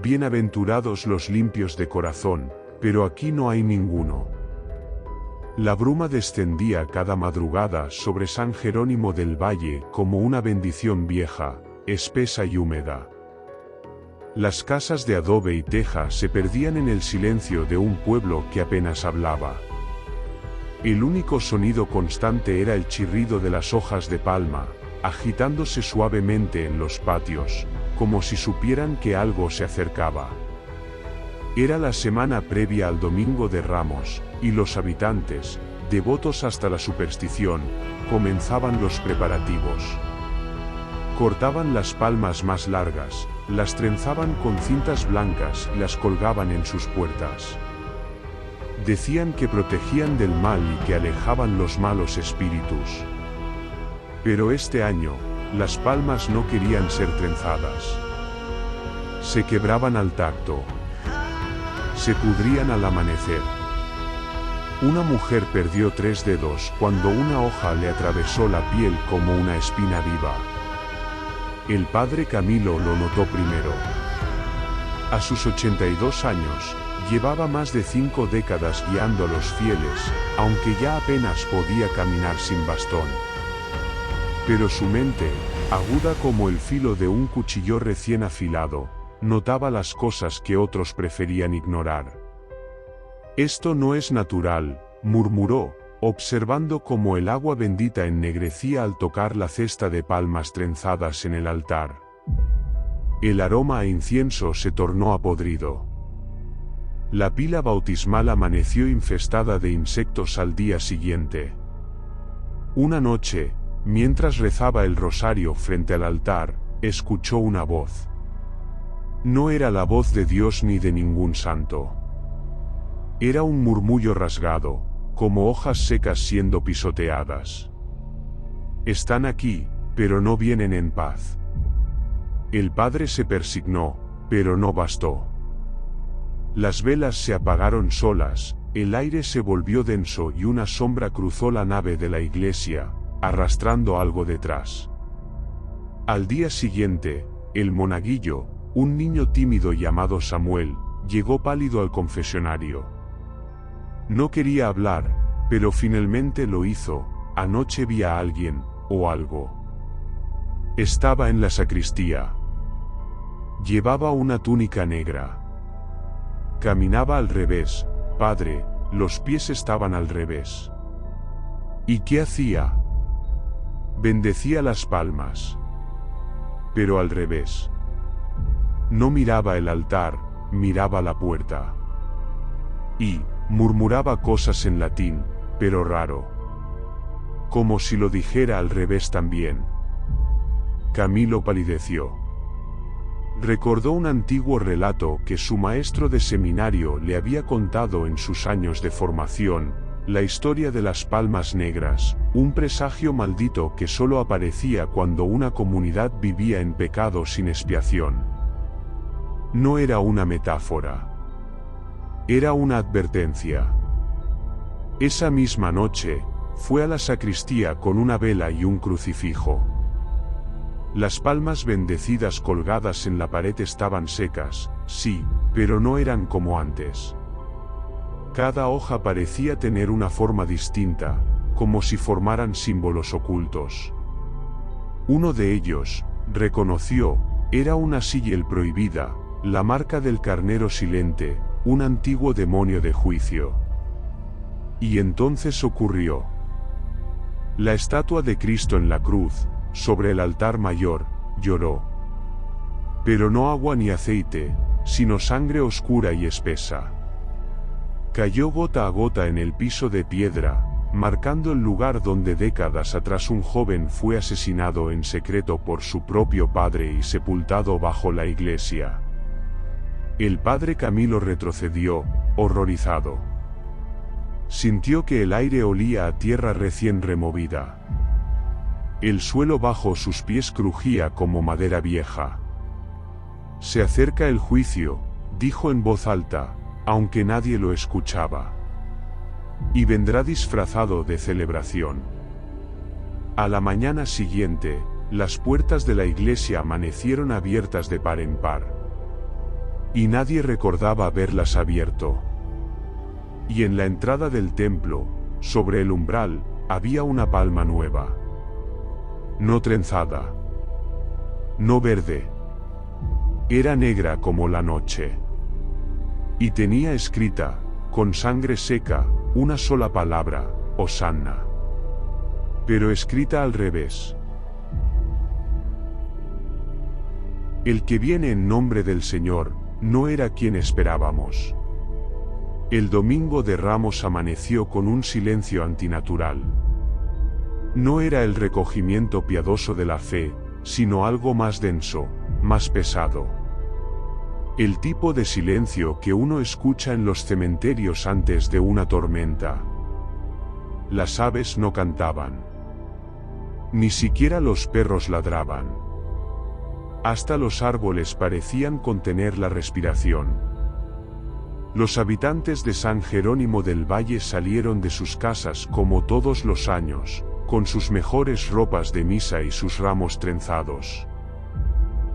Bienaventurados los limpios de corazón, pero aquí no hay ninguno. La bruma descendía cada madrugada sobre San Jerónimo del Valle como una bendición vieja, espesa y húmeda. Las casas de adobe y teja se perdían en el silencio de un pueblo que apenas hablaba. El único sonido constante era el chirrido de las hojas de palma, agitándose suavemente en los patios, como si supieran que algo se acercaba. Era la semana previa al Domingo de Ramos, y los habitantes, devotos hasta la superstición, comenzaban los preparativos. Cortaban las palmas más largas, las trenzaban con cintas blancas y las colgaban en sus puertas. Decían que protegían del mal y que alejaban los malos espíritus. Pero este año, las palmas no querían ser trenzadas. Se quebraban al tacto. Se pudrían al amanecer. Una mujer perdió 3 dedos cuando una hoja le atravesó la piel como una espina viva. El padre Camilo lo notó primero. A sus 82 años, llevaba más de 5 décadas guiando a los fieles, aunque ya apenas podía caminar sin bastón. Pero su mente, aguda como el filo de un cuchillo recién afilado, notaba las cosas que otros preferían ignorar. «Esto no es natural», murmuró, observando cómo el agua bendita ennegrecía al tocar la cesta de palmas trenzadas en el altar. El aroma a incienso se tornó a podrido. La pila bautismal amaneció infestada de insectos al día siguiente. Una noche, mientras rezaba el rosario frente al altar, escuchó una voz. No era la voz de Dios ni de ningún santo. Era un murmullo rasgado, como hojas secas siendo pisoteadas. Están aquí, pero no vienen en paz. El padre se persignó, pero no bastó. Las velas se apagaron solas, el aire se volvió denso y una sombra cruzó la nave de la iglesia, arrastrando algo detrás. Al día siguiente, el monaguillo, un niño tímido llamado Samuel, llegó pálido al confesionario. No quería hablar, pero finalmente lo hizo. Anoche vi a alguien, o algo. Estaba en la sacristía. Llevaba una túnica negra. Caminaba al revés, padre, los pies estaban al revés. ¿Y qué hacía? Bendecía las palmas. Pero al revés. No miraba el altar, miraba la puerta. Y murmuraba cosas en latín, pero raro. Como si lo dijera al revés también. Camilo palideció. Recordó un antiguo relato que su maestro de seminario le había contado en sus años de formación, la historia de las palmas negras, un presagio maldito que solo aparecía cuando una comunidad vivía en pecado sin expiación. No era una metáfora. Era una advertencia. Esa misma noche, fue a la sacristía con una vela y un crucifijo. Las palmas bendecidas colgadas en la pared estaban secas, sí, pero no eran como antes. Cada hoja parecía tener una forma distinta, como si formaran símbolos ocultos. Uno de ellos, reconoció, era una sigil prohibida, la marca del carnero silente, un antiguo demonio de juicio. Y entonces ocurrió. La estatua de Cristo en la cruz, sobre el altar mayor, lloró. Pero no agua ni aceite, sino sangre oscura y espesa. Cayó gota a gota en el piso de piedra, marcando el lugar donde décadas atrás un joven fue asesinado en secreto por su propio padre y sepultado bajo la iglesia. El padre Camilo retrocedió, horrorizado. Sintió que el aire olía a tierra recién removida. El suelo bajo sus pies crujía como madera vieja. Se acerca el juicio, dijo en voz alta, aunque nadie lo escuchaba. Y vendrá disfrazado de celebración. A la mañana siguiente, las puertas de la iglesia amanecieron abiertas de par en par. y nadie recordaba haberlas abierto. Y en la entrada del templo, sobre el umbral, había una palma nueva. No trenzada. No verde. Era negra como la noche. Y tenía escrita, con sangre seca, una sola palabra, Hosanna. Pero escrita al revés. El que viene en nombre del Señor, no era quien esperábamos. El domingo de Ramos amaneció con un silencio antinatural. No era el recogimiento piadoso de la fe, sino algo más denso, más pesado. El tipo de silencio que uno escucha en los cementerios antes de una tormenta. Las aves no cantaban. Ni siquiera los perros ladraban. Hasta los árboles parecían contener la respiración. Los habitantes de San Jerónimo del Valle salieron de sus casas como todos los años, con sus mejores ropas de misa y sus ramos trenzados.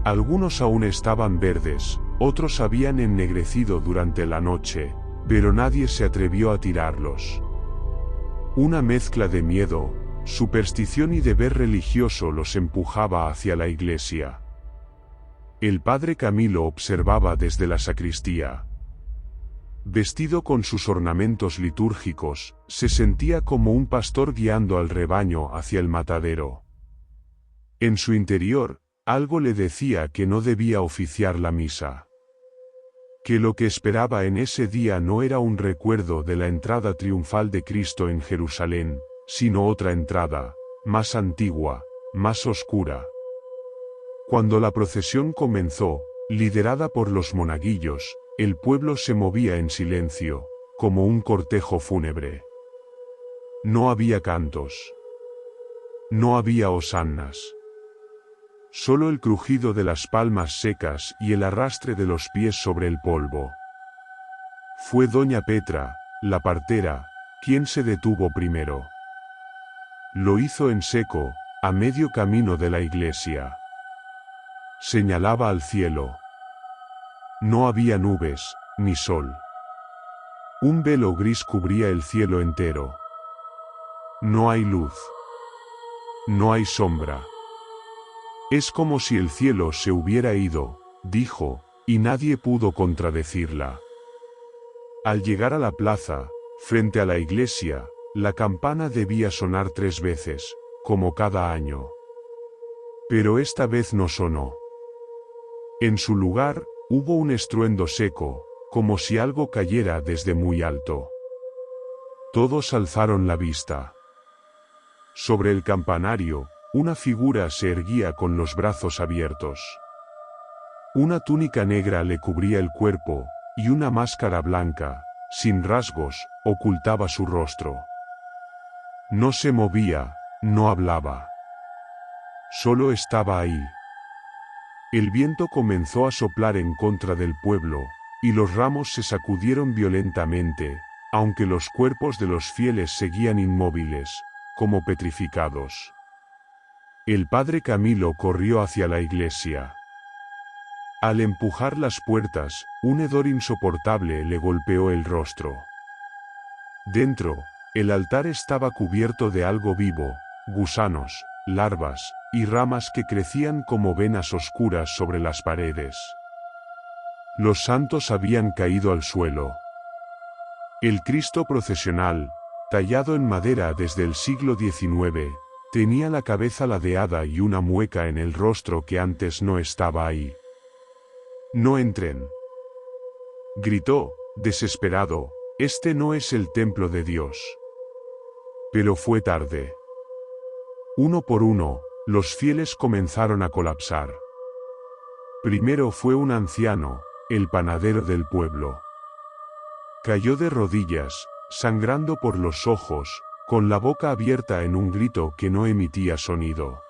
Algunos aún estaban verdes, otros habían ennegrecido durante la noche, pero nadie se atrevió a tirarlos. Una mezcla de miedo, superstición y deber religioso los empujaba hacia la iglesia. El padre Camilo observaba desde la sacristía. Vestido con sus ornamentos litúrgicos, se sentía como un pastor guiando al rebaño hacia el matadero. En su interior, algo le decía que no debía oficiar la misa. Que lo que esperaba en ese día no era un recuerdo de la entrada triunfal de Cristo en Jerusalén, sino otra entrada, más antigua, más oscura. Cuando la procesión comenzó, liderada por los monaguillos, el pueblo se movía en silencio, como un cortejo fúnebre. No había cantos. No había hosannas. Solo el crujido de las palmas secas y el arrastre de los pies sobre el polvo. Fue doña Petra, la partera, quien se detuvo primero. Lo hizo en seco, a medio camino de la iglesia. Señalaba al cielo. No había nubes, ni sol. Un velo gris cubría el cielo entero. No hay luz. No hay sombra. Es como si el cielo se hubiera ido, dijo, y nadie pudo contradecirla. Al llegar a la plaza, frente a la iglesia, la campana debía sonar 3 veces, como cada año. Pero esta vez no sonó. En su lugar, hubo un estruendo seco, como si algo cayera desde muy alto. Todos alzaron la vista. Sobre el campanario, una figura se erguía con los brazos abiertos. Una túnica negra le cubría el cuerpo, y una máscara blanca, sin rasgos, ocultaba su rostro. No se movía, no hablaba. Solo estaba ahí. El viento comenzó a soplar en contra del pueblo, y los ramos se sacudieron violentamente, aunque los cuerpos de los fieles seguían inmóviles, como petrificados. El padre Camilo corrió hacia la iglesia. Al empujar las puertas, un hedor insoportable le golpeó el rostro. Dentro, el altar estaba cubierto de algo vivo, gusanos, larvas, y ramas que crecían como venas oscuras sobre las paredes. Los santos habían caído al suelo. El Cristo procesional, tallado en madera desde el siglo XIX, tenía la cabeza ladeada y una mueca en el rostro que antes no estaba ahí. «No entren», gritó, desesperado, «este no es el templo de Dios». Pero fue tarde. Uno por uno, los fieles comenzaron a colapsar. Primero fue un anciano, el panadero del pueblo. Cayó de rodillas, sangrando por los ojos, con la boca abierta en un grito que no emitía sonido.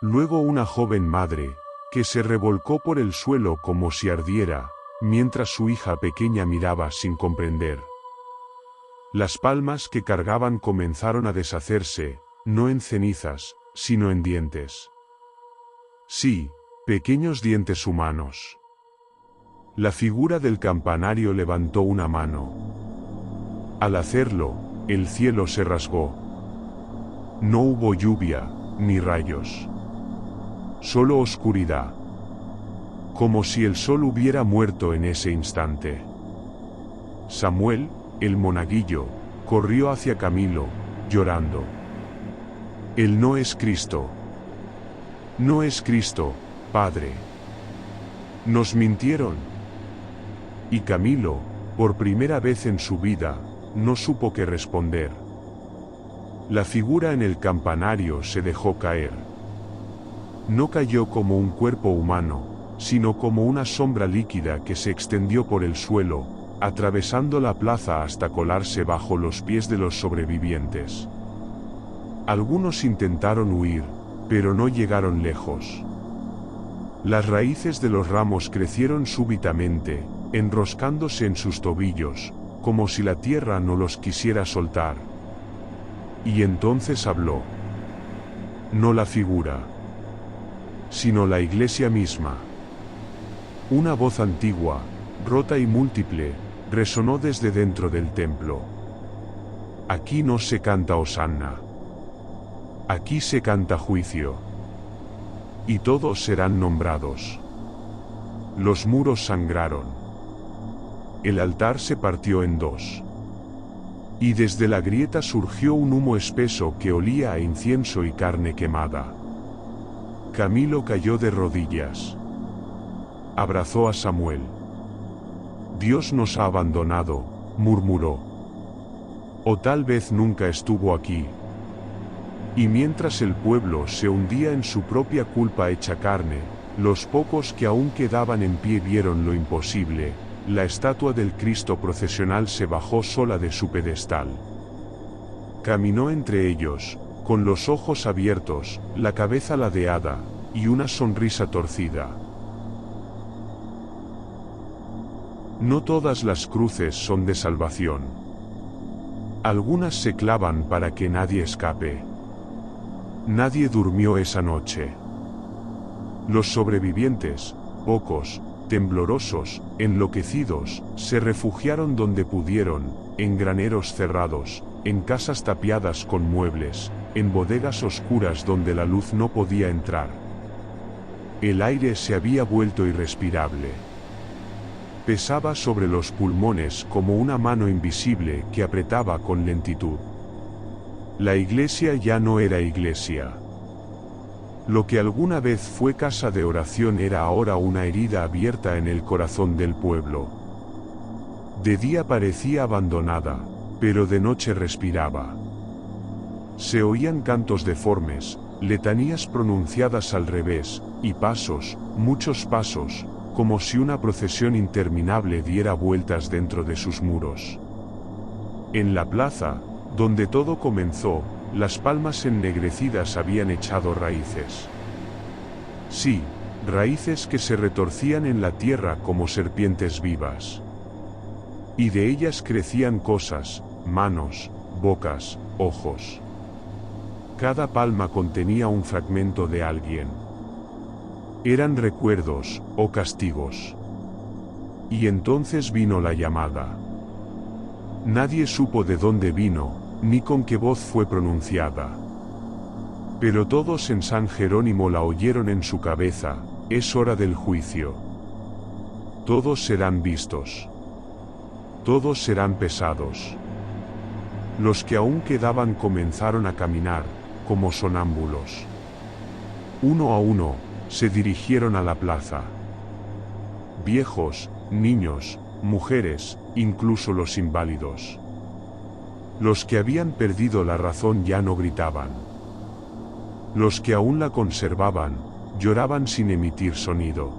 Luego una joven madre, que se revolcó por el suelo como si ardiera, mientras su hija pequeña miraba sin comprender. Las palmas que cargaban comenzaron a deshacerse, no en cenizas, sino en dientes. Sí, pequeños dientes humanos. La figura del campanario levantó una mano. Al hacerlo, el cielo se rasgó. No hubo lluvia, ni rayos. Solo oscuridad. Como si el sol hubiera muerto en ese instante. Samuel, el monaguillo, corrió hacia Camilo, llorando. Él no es Cristo. No es Cristo, Padre. Nos mintieron. Y Camilo, por primera vez en su vida, no supo qué responder. La figura en el campanario se dejó caer. No cayó como un cuerpo humano, sino como una sombra líquida que se extendió por el suelo, atravesando la plaza hasta colarse bajo los pies de los sobrevivientes. Algunos intentaron huir, pero no llegaron lejos. Las raíces de los ramos crecieron súbitamente, enroscándose en sus tobillos, como si la tierra no los quisiera soltar. Y entonces habló. No la figura, sino la iglesia misma. Una voz antigua, rota y múltiple, resonó desde dentro del templo. Aquí no se canta hosanna. Aquí se canta juicio. Y todos serán nombrados. Los muros sangraron. El altar se partió en dos. Y desde la grieta surgió un humo espeso que olía a incienso y carne quemada. Camilo cayó de rodillas. Abrazó a Samuel. Dios nos ha abandonado, murmuró. O tal vez nunca estuvo aquí. Y mientras el pueblo se hundía en su propia culpa hecha carne, los pocos que aún quedaban en pie vieron lo imposible. La estatua del Cristo procesional se bajó sola de su pedestal. Caminó entre ellos, con los ojos abiertos, la cabeza ladeada, y una sonrisa torcida. No todas las cruces son de salvación. Algunas se clavan para que nadie escape. Nadie durmió esa noche. Los sobrevivientes, pocos, temblorosos, enloquecidos, se refugiaron donde pudieron, en graneros cerrados, en casas tapiadas con muebles, en bodegas oscuras donde la luz no podía entrar. El aire se había vuelto irrespirable. Pesaba sobre los pulmones como una mano invisible que apretaba con lentitud. La iglesia ya no era iglesia. Lo que alguna vez fue casa de oración era ahora una herida abierta en el corazón del pueblo. De día parecía abandonada, pero de noche respiraba. Se oían cantos deformes, letanías pronunciadas al revés, y pasos, muchos pasos, como si una procesión interminable diera vueltas dentro de sus muros. En la plaza, donde todo comenzó, las palmas ennegrecidas habían echado raíces. Sí, raíces que se retorcían en la tierra como serpientes vivas. Y de ellas crecían cosas, manos, bocas, ojos. Cada palma contenía un fragmento de alguien. Eran recuerdos, o castigos. Y entonces vino la llamada. Nadie supo de dónde vino, ni con qué voz fue pronunciada. Pero todos en San Jerónimo la oyeron en su cabeza: es hora del juicio. Todos serán vistos. Todos serán pesados. Los que aún quedaban comenzaron a caminar, como sonámbulos. Uno a uno, se dirigieron a la plaza. Viejos, niños, mujeres, incluso los inválidos. Los que habían perdido la razón ya no gritaban. Los que aún la conservaban, lloraban sin emitir sonido.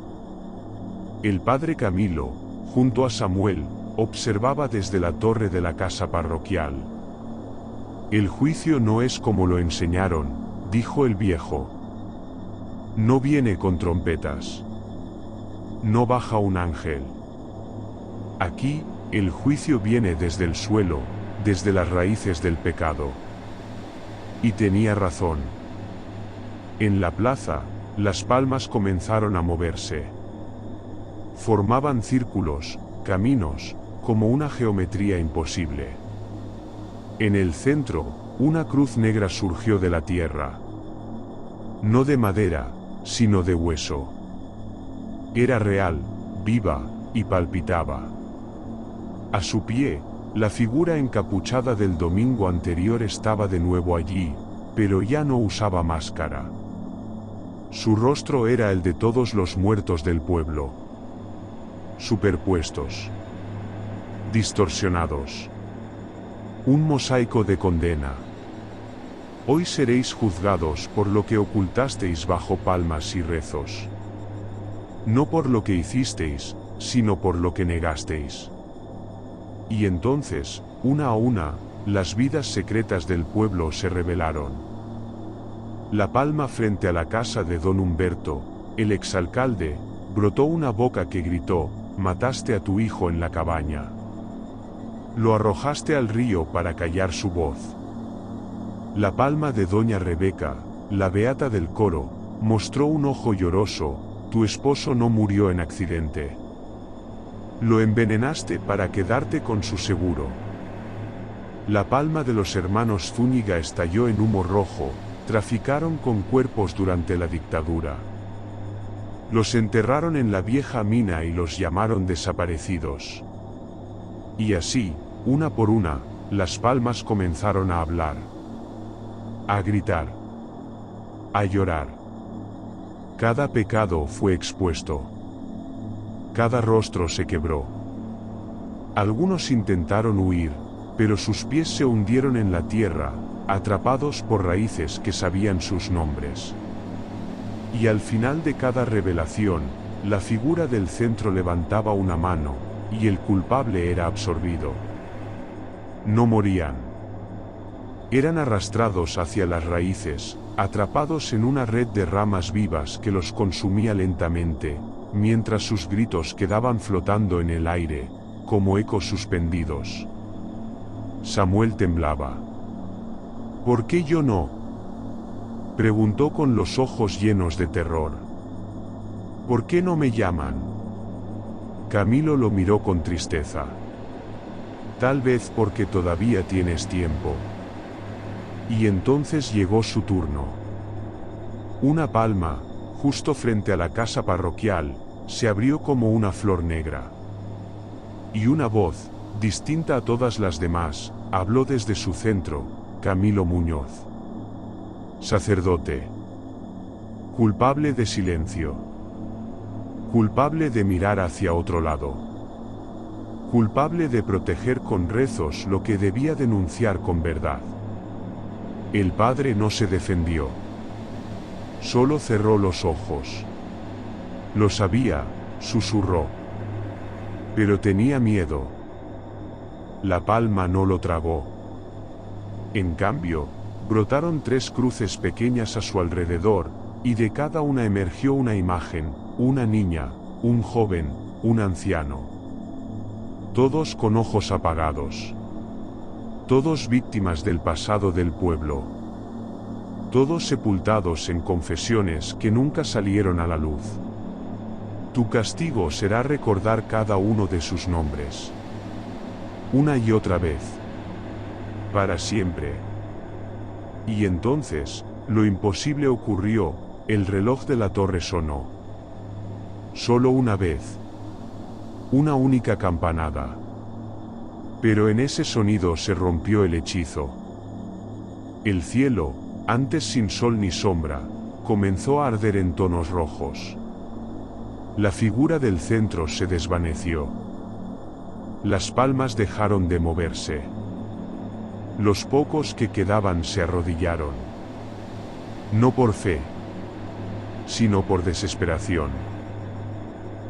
El padre Camilo, junto a Samuel, observaba desde la torre de la casa parroquial. El juicio no es como lo enseñaron, dijo el viejo. No viene con trompetas. No baja un ángel. Aquí, el juicio viene desde el suelo, desde las raíces del pecado. Y tenía razón. En la plaza, las palmas comenzaron a moverse. Formaban círculos, caminos, como una geometría imposible. En el centro, una cruz negra surgió de la tierra. No de madera, sino de hueso. Era real, viva, y palpitaba. A su pie, la figura encapuchada del domingo anterior estaba de nuevo allí, pero ya no usaba máscara. Su rostro era el de todos los muertos del pueblo. Superpuestos. Distorsionados. Un mosaico de condena. Hoy seréis juzgados por lo que ocultasteis bajo palmas y rezos. No por lo que hicisteis, sino por lo que negasteis. Y entonces, una a una, las vidas secretas del pueblo se revelaron. La palma frente a la casa de don Humberto, el exalcalde, brotó una boca que gritó: «Mataste a tu hijo en la cabaña». Lo arrojaste al río para callar su voz. La palma de doña Rebeca, la beata del coro, mostró un ojo lloroso: «Tu esposo no murió en accidente. Lo envenenaste para quedarte con su seguro». La palma de los hermanos Zúñiga estalló en humo rojo: «Traficaron con cuerpos durante la dictadura. Los enterraron en la vieja mina y los llamaron desaparecidos». Y así, una por una, las palmas comenzaron a hablar. A gritar. A llorar. Cada pecado fue expuesto. Cada rostro se quebró. Algunos intentaron huir, pero sus pies se hundieron en la tierra, atrapados por raíces que sabían sus nombres. Y al final de cada revelación, la figura del centro levantaba una mano, y el culpable era absorbido. No morían. Eran arrastrados hacia las raíces, atrapados en una red de ramas vivas que los consumía lentamente, mientras sus gritos quedaban flotando en el aire, como ecos suspendidos. Samuel temblaba. «¿Por qué yo no?», preguntó con los ojos llenos de terror. «¿Por qué no me llaman?». Camilo lo miró con tristeza. «Tal vez porque todavía tienes tiempo». Y entonces llegó su turno. Una palma, justo frente a la casa parroquial, se abrió como una flor negra. Y una voz, distinta a todas las demás, habló desde su centro: Camilo Muñoz. Sacerdote. Culpable de silencio. Culpable de mirar hacia otro lado. Culpable de proteger con rezos lo que debía denunciar con verdad. El padre no se defendió. Solo cerró los ojos. Lo sabía, susurró. Pero tenía miedo. La palma no lo tragó. En cambio, brotaron 3 cruces pequeñas a su alrededor, y de cada una emergió una imagen: una niña, un joven, un anciano. Todos con ojos apagados. Todos víctimas del pasado del pueblo. Todos sepultados en confesiones que nunca salieron a la luz. Tu castigo será recordar cada uno de sus nombres. Una y otra vez. Para siempre. Y entonces, lo imposible ocurrió: el reloj de la torre sonó. Solo una vez. Una única campanada. Pero en ese sonido se rompió el hechizo. El cielo, antes sin sol ni sombra, comenzó a arder en tonos rojos. La figura del centro se desvaneció. Las palmas dejaron de moverse. Los pocos que quedaban se arrodillaron. No por fe, sino por desesperación.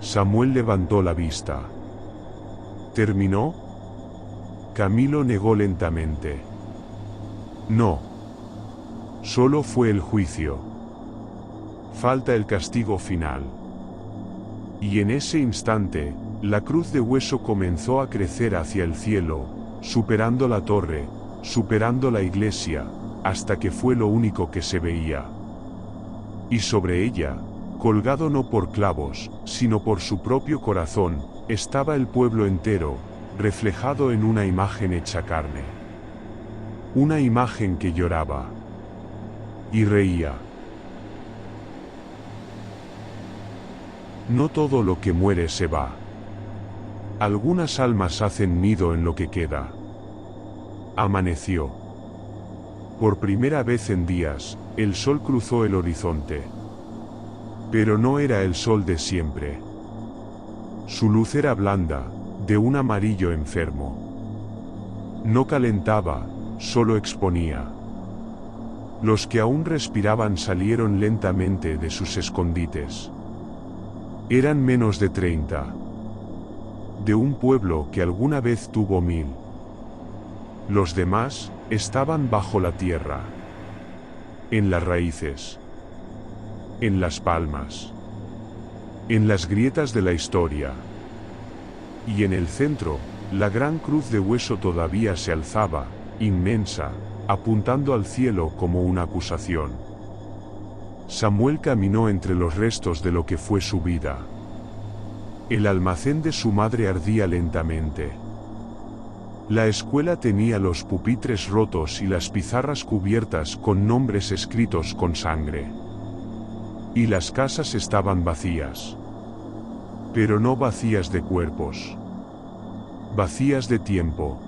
Samuel levantó la vista. ¿Terminó? Camilo negó lentamente. No. Solo fue el juicio. Falta el castigo final. Y en ese instante, la cruz de hueso comenzó a crecer hacia el cielo, superando la torre, superando la iglesia, hasta que fue lo único que se veía. Y sobre ella, Colgado no por clavos, sino por su propio corazón, estaba el pueblo entero, reflejado en una imagen hecha carne. Una imagen que lloraba y reía. No todo lo que muere se va. Algunas almas hacen nido en lo que queda. Amaneció. Por primera vez en días, el sol cruzó el horizonte. Pero no era el sol de siempre. Su luz era blanda, de un amarillo enfermo. No calentaba, solo exponía. Los que aún respiraban salieron lentamente de sus escondites. Eran menos de 30. De un pueblo que alguna vez tuvo 1000. Los demás estaban bajo la tierra. En las raíces. En las palmas. En las grietas de la historia. Y en el centro, la gran cruz de hueso todavía se alzaba, inmensa, apuntando al cielo como una acusación. Samuel caminó entre los restos de lo que fue su vida. El almacén de su madre ardía lentamente. La escuela tenía los pupitres rotos y las pizarras cubiertas con nombres escritos con sangre. Y las casas estaban vacías. Pero no vacías de cuerpos. Vacías de tiempo.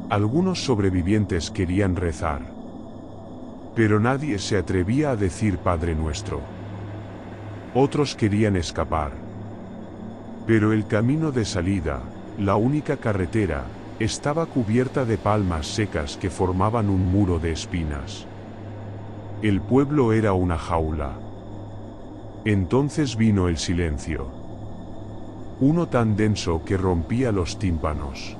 Algunos sobrevivientes querían rezar. Pero nadie se atrevía a decir Padre Nuestro. Otros querían escapar. Pero el camino de salida, la única carretera, estaba cubierta de palmas secas que formaban un muro de espinas. El pueblo era una jaula. Entonces vino el silencio. Uno tan denso que rompía los tímpanos.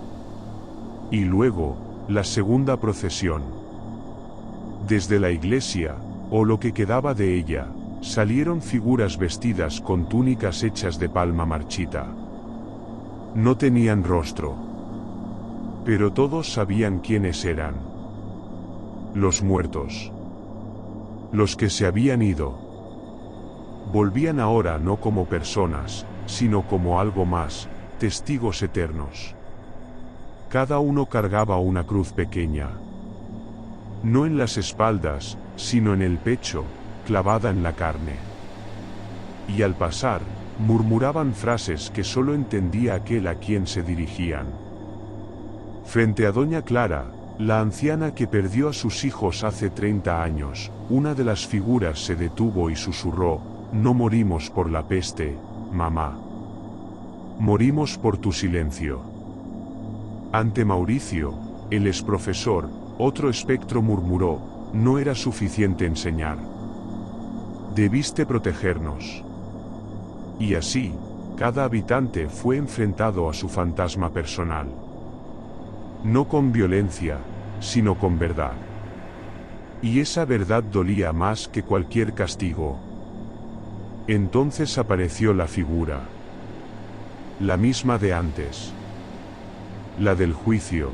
Y luego, la segunda procesión. Desde la iglesia, o lo que quedaba de ella, salieron figuras vestidas con túnicas hechas de palma marchita. No tenían rostro. Pero todos sabían quiénes eran. Los muertos. Los que se habían ido. Volvían ahora no como personas, sino como algo más, testigos eternos. Cada uno cargaba una cruz pequeña. No en las espaldas, sino en el pecho, clavada en la carne. Y al pasar, murmuraban frases que solo entendía aquel a quien se dirigían. Frente a doña Clara, la anciana que perdió a sus hijos hace 30 años, una de las figuras se detuvo y susurró: «No morimos por la peste, mamá. Morimos por tu silencio». Ante Mauricio, el exprofesor, otro espectro murmuró: «No era suficiente enseñar. Debiste protegernos». Y así, cada habitante fue enfrentado a su fantasma personal. No con violencia, sino con verdad. Y esa verdad dolía más que cualquier castigo. Entonces apareció la figura. La misma de antes. La del juicio.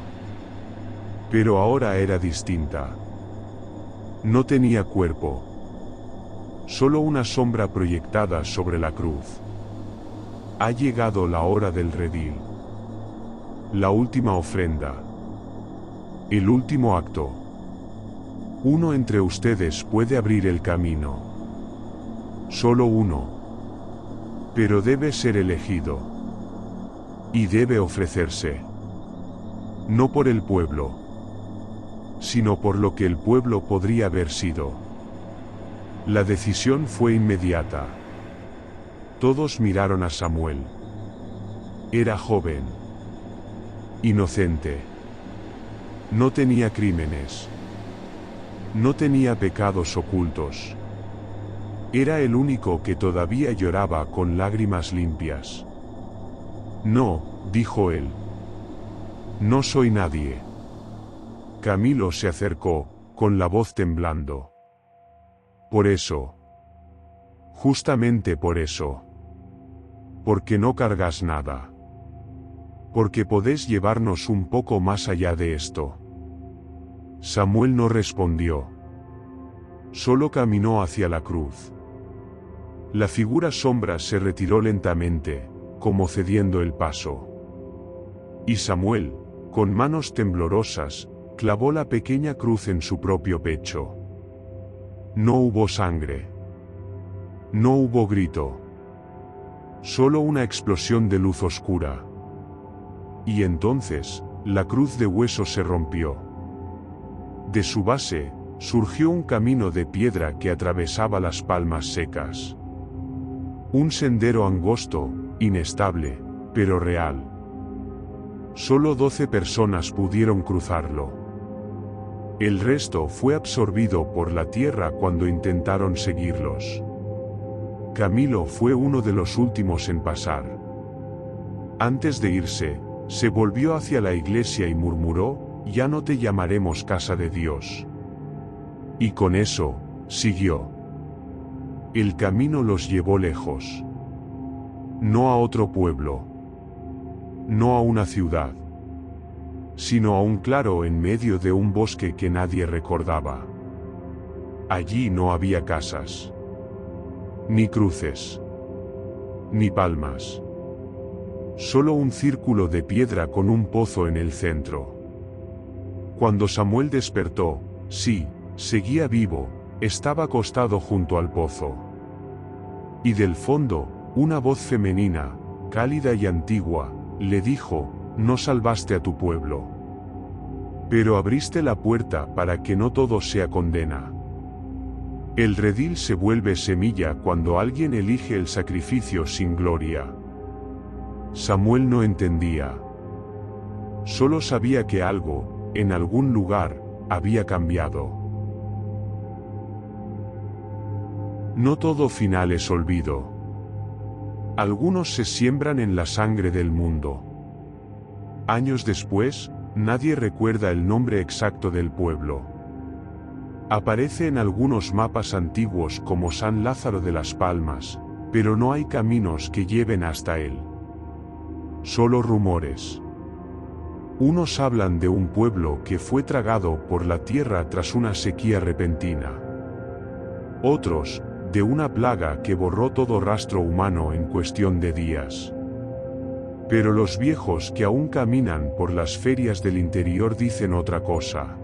Pero ahora era distinta. No tenía cuerpo. Solo una sombra proyectada sobre la cruz. Ha llegado la hora del redil. La última ofrenda. El último acto. Uno entre ustedes puede abrir el camino. Solo uno. Pero debe ser elegido. Y debe ofrecerse. No por el pueblo, sino por lo que el pueblo podría haber sido. La decisión fue inmediata. Todos miraron a Samuel. Era joven. Inocente. No tenía crímenes. No tenía pecados ocultos. Era el único que todavía lloraba con lágrimas limpias. «No», dijo él. «No soy nadie». Camilo se acercó, con la voz temblando. «Por eso. Justamente por eso. Porque no cargas nada. Porque podés llevarnos un poco más allá de esto». Samuel no respondió. Solo caminó hacia la cruz. La figura sombra se retiró lentamente, como cediendo el paso. Y Samuel, con manos temblorosas, clavó la pequeña cruz en su propio pecho. No hubo sangre. No hubo grito. Solo una explosión de luz oscura. Y entonces, la cruz de hueso se rompió. De su base, surgió un camino de piedra que atravesaba las palmas secas. Un sendero angosto, inestable, pero real. Solo 12 personas pudieron cruzarlo. El resto fue absorbido por la tierra cuando intentaron seguirlos. Camilo fue uno de los últimos en pasar. Antes de irse, se volvió hacia la iglesia y murmuró: «Ya no te llamaremos casa de Dios». Y con eso, siguió. El camino los llevó lejos. No a otro pueblo. No a una ciudad. Sino a un claro en medio de un bosque que nadie recordaba. Allí no había casas. Ni cruces. Ni palmas. Solo un círculo de piedra con un pozo en el centro. Cuando Samuel despertó, sí, seguía vivo, estaba acostado junto al pozo. Y del fondo, una voz femenina, cálida y antigua, le dijo: «No salvaste a tu pueblo. Pero abriste la puerta para que no todo sea condena». El redil se vuelve semilla cuando alguien elige el sacrificio sin gloria. Samuel no entendía. Solo sabía que algo, en algún lugar, había cambiado. No todo final es olvido. Algunos se siembran en la sangre del mundo. Años después, nadie recuerda el nombre exacto del pueblo. Aparece en algunos mapas antiguos como San Lázaro de las Palmas, pero no hay caminos que lleven hasta él. Solo rumores. Unos hablan de un pueblo que fue tragado por la tierra tras una sequía repentina. Otros, de una plaga que borró todo rastro humano en cuestión de días. Pero los viejos que aún caminan por las ferias del interior dicen otra cosa.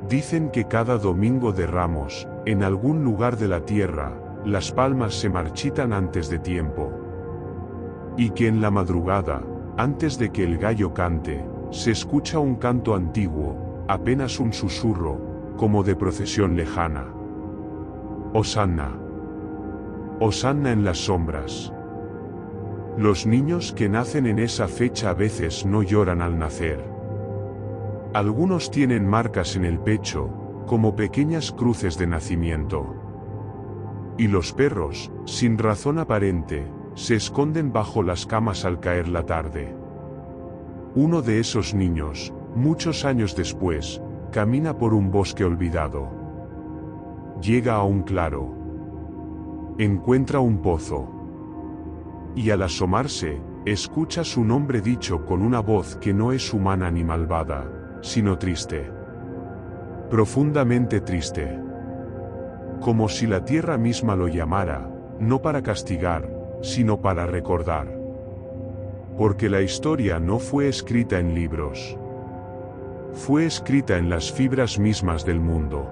Dicen que cada domingo de Ramos, en algún lugar de la tierra, las palmas se marchitan antes de tiempo. Y que en la madrugada, antes de que el gallo cante, se escucha un canto antiguo, apenas un susurro, como de procesión lejana. Hosanna. Hosanna en las sombras. Los niños que nacen en esa fecha a veces no lloran al nacer. Algunos tienen marcas en el pecho, como pequeñas cruces de nacimiento. Y los perros, sin razón aparente, se esconden bajo las camas al caer la tarde. Uno de esos niños, muchos años después, camina por un bosque olvidado. Llega a un claro. Encuentra un pozo. Y al asomarse, escucha su nombre dicho con una voz que no es humana ni malvada, sino triste. Profundamente triste. Como si la tierra misma lo llamara, no para castigar, sino para recordar. Porque la historia no fue escrita en libros. Fue escrita en las fibras mismas del mundo.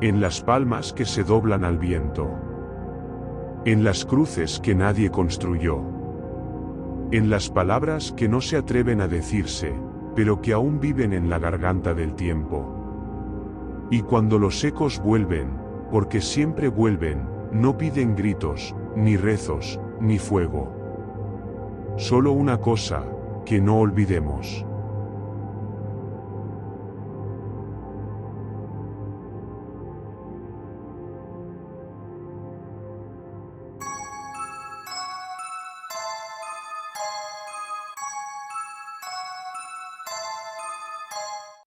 En las palmas que se doblan al viento. En las cruces que nadie construyó. En las palabras que no se atreven a decirse, pero que aún viven en la garganta del tiempo. Y cuando los ecos vuelven, porque siempre vuelven, no piden gritos, ni rezos, ni fuego. Solo una cosa, que no olvidemos.